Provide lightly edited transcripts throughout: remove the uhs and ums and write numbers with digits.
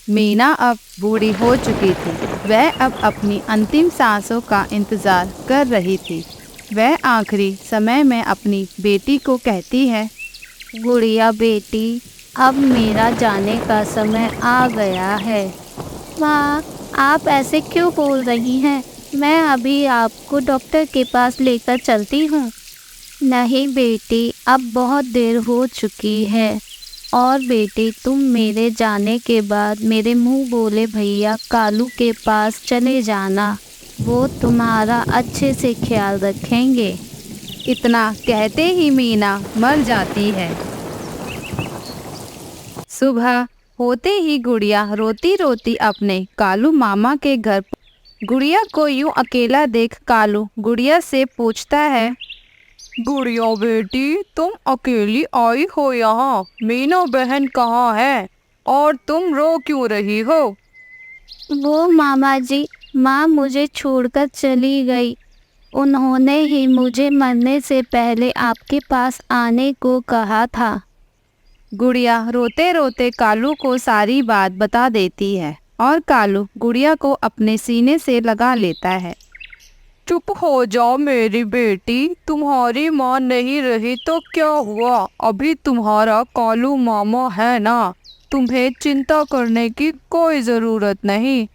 मीना अब बूढ़ी हो चुकी थी। वह अब अपनी अंतिम सांसों का इंतजार कर रही थी। वह आखिरी समय में अपनी बेटी को कहती है, गुड़िया बेटी, अब मेरा जाने का समय आ गया है। माँ, आप ऐसे क्यों बोल रही हैं? मैं अभी आपको डॉक्टर के पास लेकर चलती हूँ। नहीं बेटी, अब बहुत देर हो चुकी है। और बेटी, तुम मेरे जाने के बाद मेरे मुंह बोले भैया कालू के पास चले जाना। वो तुम्हारा अच्छे से ख्याल रखेंगे। इतना कहते ही मीना मर जाती है। सुबह होते ही गुड़िया रोती रोती अपने कालू मामा के घर। गुड़िया को यूं अकेला देख कालू गुड़िया से पूछता है, गुड़िया बेटी, तुम अकेली आई हो यहाँ? मीना बहन कहाँ है और तुम रो क्यों रही हो? वो मामा जी, माँ मुझे छोड़कर चली गई। उन्होंने ही मुझे मरने से पहले आपके पास आने को कहा था। गुड़िया रोते रोते कालू को सारी बात बता देती है और कालू गुड़िया को अपने सीने से लगा लेता है। चुप हो जाओ मेरी बेटी, तुम्हारी माँ नहीं रही तो क्या हुआ? अभी तुम्हारा कालू मामा है ना, तुम्हें चिंता करने की कोई ज़रूरत नहीं।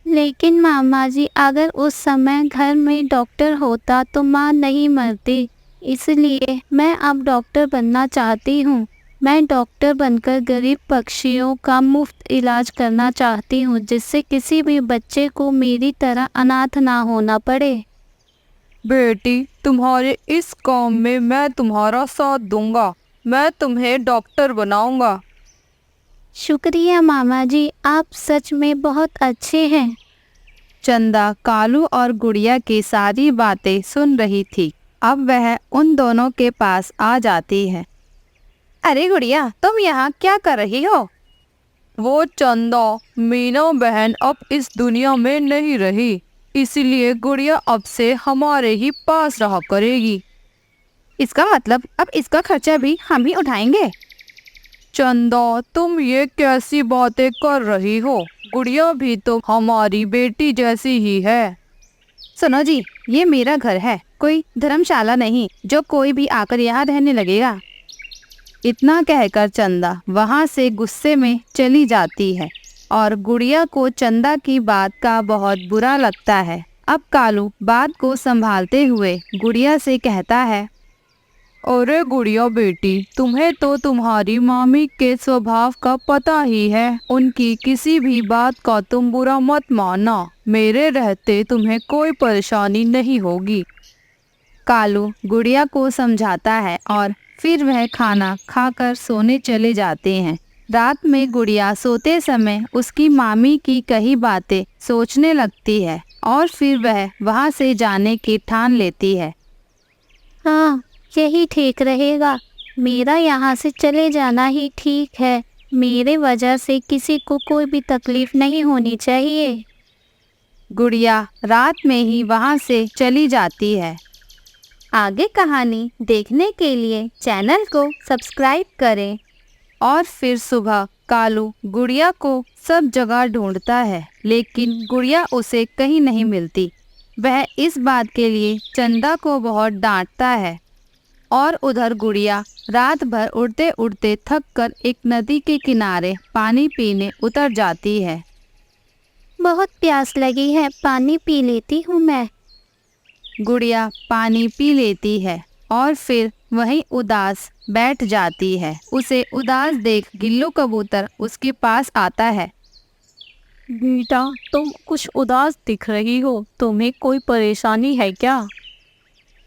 लेकिन मामा जी, अगर उस समय घर में डॉक्टर होता तो माँ नहीं मरती। इसलिए मैं अब डॉक्टर बनना चाहती हूँ। मैं डॉक्टर बनकर गरीब पक्षियों का मुफ्त इलाज करना चाहती हूँ, जिससे किसी भी बच्चे को मेरी तरह अनाथ ना होना पड़े। बेटी, तुम्हारे इस काम में मैं तुम्हारा साथ दूंगा। मैं तुम्हें डॉक्टर बनाऊंगा। शुक्रिया मामा जी, आप सच में बहुत अच्छे हैं। चंदा कालू और गुड़िया की सारी बातें सुन रही थी। अब वह उन दोनों के पास आ जाती है। अरे गुड़िया, तुम यहाँ क्या कर रही हो? वो चंदा, मीना बहन अब इस दुनिया में नहीं रही, इसलिए गुड़िया अब से हमारे ही पास रहा करेगी। इसका मतलब अब इसका खर्चा भी हम ही उठाएंगे? चंदा, तुम ये कैसी बातें कर रही हो? गुड़िया भी तो हमारी बेटी जैसी ही है। सुनो जी, ये मेरा घर है, कोई धर्मशाला नहीं जो कोई भी आकर यहाँ रहने लगेगा। इतना कहकर चंदा वहाँ से गुस्से में चली जाती है और गुड़िया को चंदा की बात का बहुत बुरा लगता है। अब कालू बात को संभालते हुए गुड़िया से कहता है, अरे गुड़िया बेटी, तुम्हें तो तुम्हारी मामी के स्वभाव का पता ही है। उनकी किसी भी बात का तुम बुरा मत मानना। मेरे रहते तुम्हें कोई परेशानी नहीं होगी। कालू गुड़िया को समझाता है और फिर वह खाना खाकर सोने चले जाते हैं। रात में गुड़िया सोते समय उसकी मामी की कही बातें सोचने लगती है और फिर वह वहाँ से जाने की ठान लेती है। हाँ, यही ठीक रहेगा। मेरा यहाँ से चले जाना ही ठीक है। मेरे वजह से किसी को कोई भी तकलीफ नहीं होनी चाहिए। गुड़िया रात में ही वहाँ से चली जाती है। आगे कहानी देखने के लिए चैनल को सब्सक्राइब करें। और फिर सुबह कालू गुड़िया को सब जगह ढूंढता है, लेकिन गुड़िया उसे कहीं नहीं मिलती। वह इस बात के लिए चंदा को बहुत डांटता है और उधर गुड़िया रात भर उड़ते उड़ते थक कर एक नदी के किनारे पानी पीने उतर जाती है। बहुत प्यास लगी है, पानी पी लेती हूँ मैं। गुड़िया पानी पी लेती है और फिर वहीं उदास बैठ जाती है। उसे उदास देख गिल्लू कबूतर उसके पास आता है। बेटा, तुम कुछ उदास दिख रही हो। तुम्हें कोई परेशानी है क्या?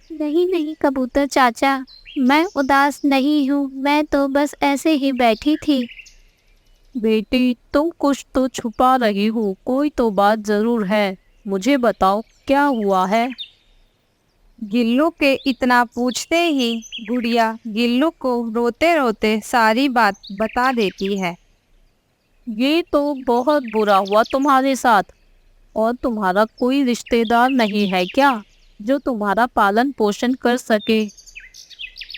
नहीं नहीं कबूतर चाचा, मैं उदास नहीं हूँ। मैं तो बस ऐसे ही बैठी थी। बेटी, तुम कुछ तो छुपा रही हो। कोई तो बात ज़रूर है। मुझे बताओ, क्या हुआ है? गिल्लू के इतना पूछते ही गुड़िया गिल्लू को रोते रोते सारी बात बता देती है। ये तो बहुत बुरा हुआ तुम्हारे साथ। और तुम्हारा कोई रिश्तेदार नहीं है क्या जो तुम्हारा पालन पोषण कर सके?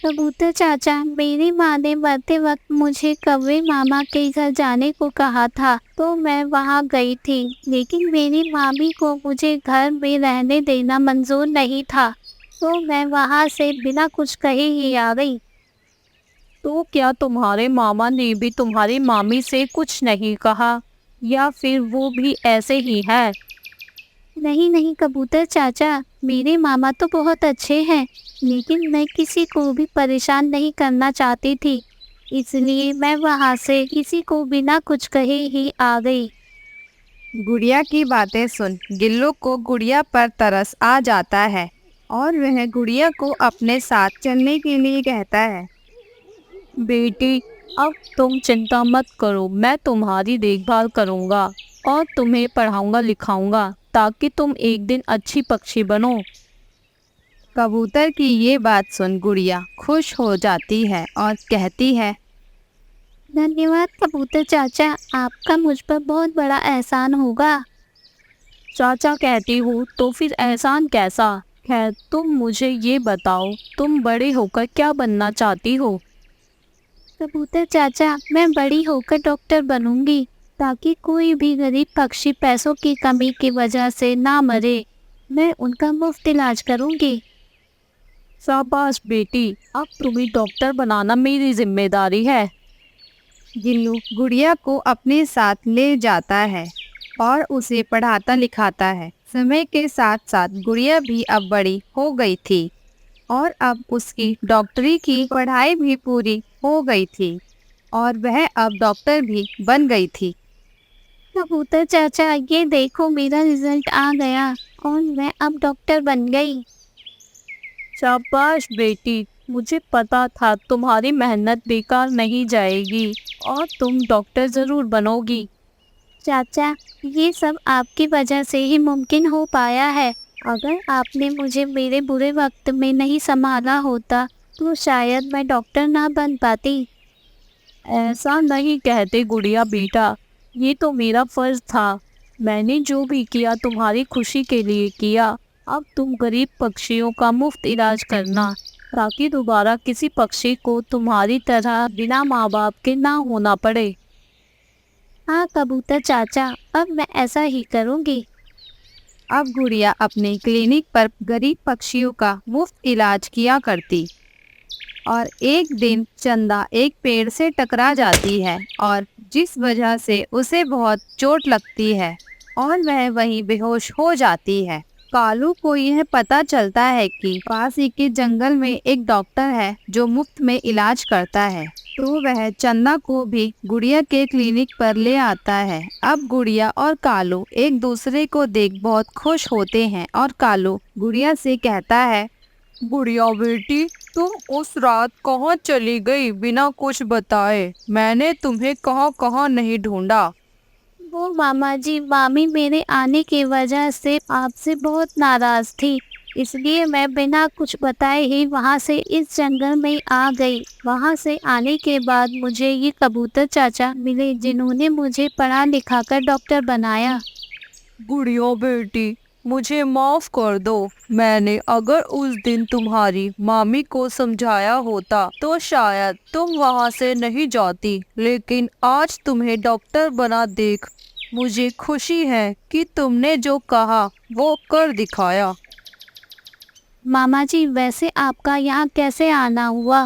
कबूतर चाचा, मेरी माँ ने मरते वक्त मुझे कौवे मामा के घर जाने को कहा था, तो मैं वहाँ गई थी। लेकिन मेरी मामी को मुझे घर में रहने देना मंजूर नहीं था, तो मैं वहाँ से बिना कुछ कहे ही आ गई। तो क्या तुम्हारे मामा ने भी तुम्हारी मामी से कुछ नहीं कहा, या फिर वो भी ऐसे ही है? नहीं नहीं कबूतर चाचा, मेरे मामा तो बहुत अच्छे हैं, लेकिन मैं किसी को भी परेशान नहीं करना चाहती थी, इसलिए मैं वहाँ से किसी को बिना कुछ कहे ही आ गई। गुड़िया की बातें सुन गिल्लू को गुड़िया पर तरस आ जाता है और वह गुड़िया को अपने साथ चलने के लिए कहता है। बेटी, अब तुम चिंता मत करो, मैं तुम्हारी देखभाल करूँगा और तुम्हें पढ़ाऊँगा लिखाऊँगा, ताकि तुम एक दिन अच्छी पक्षी बनो। कबूतर की ये बात सुन गुड़िया खुश हो जाती है और कहती है, धन्यवाद कबूतर चाचा, आपका मुझ पर बहुत बड़ा एहसान होगा। चाचा कहती हो तो फिर एहसान कैसा? खैर, तुम मुझे ये बताओ, तुम बड़े होकर क्या बनना चाहती हो? कबूतर चाचा, मैं बड़ी होकर डॉक्टर बनूंगी, ताकि कोई भी गरीब पक्षी पैसों की कमी की वजह से ना मरे। मैं उनका मुफ्त इलाज करूंगी। शाबाश बेटी, अब तुम्हें डॉक्टर बनाना मेरी जिम्मेदारी है। गिल्लू गुड़िया को अपने साथ ले जाता है और उसे पढ़ाता लिखाता है। समय के साथ साथ गुड़िया भी अब बड़ी हो गई थी और अब उसकी डॉक्टरी की पढ़ाई भी पूरी हो गई थी और वह अब डॉक्टर भी बन गई थी। कबूतर चाचा, ये देखो मेरा रिजल्ट आ गया और मैं अब डॉक्टर बन गई। शाबाश बेटी, मुझे पता था तुम्हारी मेहनत बेकार नहीं जाएगी और तुम डॉक्टर ज़रूर बनोगी। चाचा, ये सब आपकी वजह से ही मुमकिन हो पाया है। अगर आपने मुझे मेरे बुरे वक्त में नहीं संभाला होता, तो शायद मैं डॉक्टर ना बन पाती। ऐसा नहीं कहते गुड़िया बेटा, ये तो मेरा फ़र्ज़ था। मैंने जो भी किया तुम्हारी खुशी के लिए किया। अब तुम गरीब पक्षियों का मुफ्त इलाज करना, ताकि दोबारा किसी पक्षी को तुम्हारी तरह बिना माँ बाप के ना होना पड़े। हाँ कबूतर चाचा, अब मैं ऐसा ही करूँगी। अब गुड़िया अपने क्लिनिक पर गरीब पक्षियों का मुफ्त इलाज किया करती और एक दिन चंदा एक पेड़ से टकरा जाती है और जिस वजह से उसे बहुत चोट लगती है और वह वहीं बेहोश हो जाती है। कालू को यह पता चलता है कि पास ही के जंगल में एक डॉक्टर है जो मुफ्त में इलाज करता है, तो वह चंदा को भी गुड़िया के क्लिनिक पर ले आता है। अब गुड़िया और कालू एक दूसरे को देख बहुत खुश होते हैं और कालू गुड़िया से कहता है, गुड़िया बेटी, तुम उस रात कहाँ चली गई बिना कुछ बताए? मैंने तुम्हें कहाँ कहाँ नहीं ढूंढा। वो मामा जी, मामी मेरे आने की वजह से आपसे बहुत नाराज थी, इसलिए मैं बिना कुछ बताए ही वहाँ से इस जंगल में आ गई। वहाँ से आने के बाद मुझे ये कबूतर चाचा मिले, जिन्होंने मुझे पढ़ा लिखा कर डॉक्टर बनाया। गुड़िया बेटी, मुझे माफ़ कर दो। मैंने अगर उस दिन तुम्हारी मामी को समझाया होता तो शायद तुम वहाँ से नहीं जाती, लेकिन आज तुम्हें डॉक्टर बना देख मुझे खुशी है कि तुमने जो कहा वो कर दिखाया। मामा जी, वैसे आपका यहाँ कैसे आना हुआ?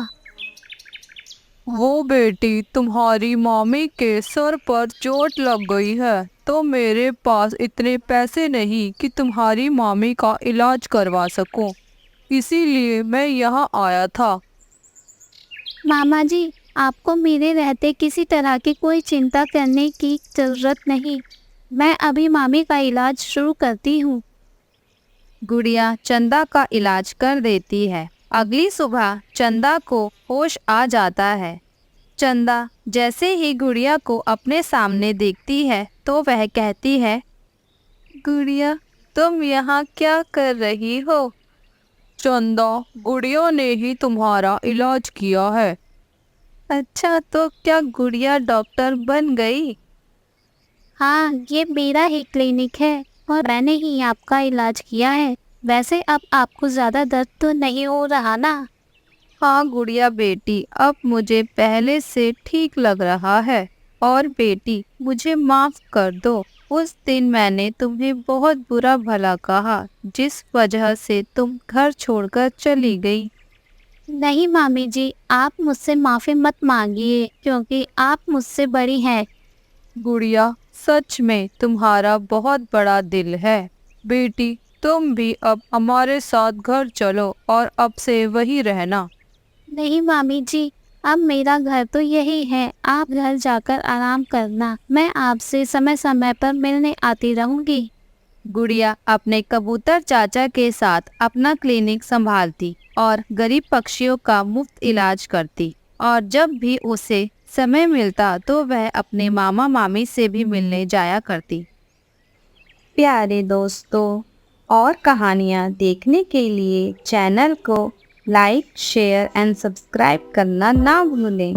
वो बेटी, तुम्हारी मामी के सर पर चोट लग गई है, तो मेरे पास इतने पैसे नहीं कि तुम्हारी मामी का इलाज करवा सकूं, इसीलिए मैं यहाँ आया था। मामा जी, आपको मेरे रहते किसी तरह की कोई चिंता करने की ज़रूरत नहीं। मैं अभी मामी का इलाज शुरू करती हूँ। गुड़िया चंदा का इलाज कर देती है। अगली सुबह चंदा को होश आ जाता है। चंदा जैसे ही गुड़िया को अपने सामने देखती है तो वह कहती है, गुड़िया, तुम यहाँ क्या कर रही हो? चंदा, गुड़िया ने ही तुम्हारा इलाज किया है। अच्छा, तो क्या गुड़िया डॉक्टर बन गई? हाँ, ये मेरा ही क्लिनिक है और मैंने ही आपका इलाज किया है। वैसे अब आपको ज़्यादा दर्द तो नहीं हो रहा ना? हाँ गुड़िया बेटी, अब मुझे पहले से ठीक लग रहा है। और बेटी, मुझे माफ कर दो। उस दिन मैंने तुम्हें बहुत बुरा भला कहा, जिस वजह से तुम घर छोड़कर चली गई। नहीं मामी जी, आप मुझसे माफ़ी मत मांगिए क्योंकि आप मुझसे बड़ी हैं। गुड़िया, सच में तुम्हारा बहुत बड़ा दिल है। बेटी, तुम भी अब हमारे साथ घर चलो और अब से वही रहना। नहीं मामी जी, अब मेरा घर तो यही है। आप घर जाकर आराम करना। मैं आपसे समय समय पर मिलने आती रहूंगी। गुड़िया अपने कबूतर चाचा के साथ अपना क्लिनिक संभालती और गरीब पक्षियों का मुफ्त इलाज करती, और जब भी उसे समय मिलता तो वह अपने मामा मामी से भी मिलने जाया करती। प्यारे दोस्तों, और कहानियाँ देखने के लिए चैनल को लाइक, शेयर एंड सब्सक्राइब करना ना भूलें।